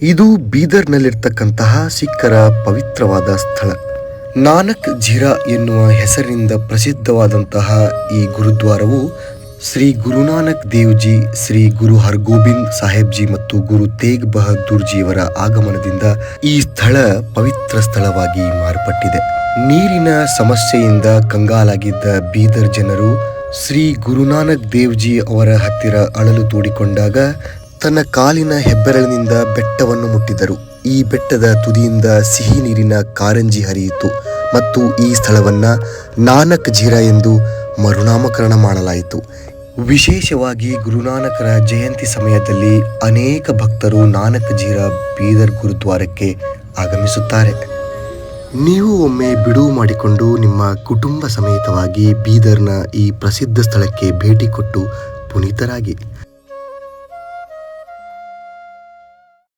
ಇದು ಬೀದರ್ನಲ್ಲಿರ್ತಕ್ಕಂತಹ ಸಿಖ್ಖರ ಪವಿತ್ರವಾದ ಸ್ಥಳ. ನಾನಕ್ ಝೀರಾ ಎನ್ನುವ ಹೆಸರಿನಿಂದ ಪ್ರಸಿದ್ಧವಾದಂತಹ ಈ ಗುರುದ್ವಾರವು ಶ್ರೀ ಗುರುನಾನಕ್ ದೇವ್ಜಿ, ಶ್ರೀ ಗುರು ಹರ್ಗೋಬಿಂದ್ ಸಾಹೇಬ್ಜಿ ಮತ್ತು ಗುರು ತೇಗ್ ಬಹದ್ದೂರ್ ಜಿಯವರ ಆಗಮನದಿಂದ ಈ ಸ್ಥಳ ಪವಿತ್ರ ಸ್ಥಳವಾಗಿ ಮಾರ್ಪಟ್ಟಿದೆ. ನೀರಿನ ಸಮಸ್ಯೆಯಿಂದ ಕಂಗಾಲಾಗಿದ್ದ ಬೀದರ್ ಜನರು ಶ್ರೀ ಗುರುನಾನಕ್ ದೇವ್ಜಿ ಅವರ ಹತ್ತಿರ ಅಳಲು ತೋಡಿಕೊಂಡಾಗ ತನ್ನ ಕಾಲಿನ ಹೆಬ್ಬೆರಳಿನಿಂದ ಬೆಟ್ಟವನ್ನು ಮುಟ್ಟಿದರು. ಈ ಬೆಟ್ಟದ ತುದಿಯಿಂದ ಸಿಹಿ ನೀರಿನ ಕಾರಂಜಿ ಹರಿಯಿತು ಮತ್ತು ಈ ಸ್ಥಳವನ್ನ ನಾನಕ್ ಝೀರಾ ಎಂದು ಮರುನಾಮಕರಣ ಮಾಡಲಾಯಿತು. ವಿಶೇಷವಾಗಿ ಗುರುನಾನಕರ ಜಯಂತಿ ಸಮಯದಲ್ಲಿ ಅನೇಕ ಭಕ್ತರು ನಾನಕ್ ಝೀರಾ ಬೀದರ್ ಗುರುದ್ವಾರಕ್ಕೆ ಆಗಮಿಸುತ್ತಾರೆ. ನೀವು ಒಮ್ಮೆ ಬಿಡುವು ಮಾಡಿಕೊಂಡು ನಿಮ್ಮ ಕುಟುಂಬ ಸಮೇತವಾಗಿ ಬೀದರ್ನ ಈ ಪ್ರಸಿದ್ಧ ಸ್ಥಳಕ್ಕೆ ಭೇಟಿ ಕೊಟ್ಟು ಪುನೀತರಾಗಿ.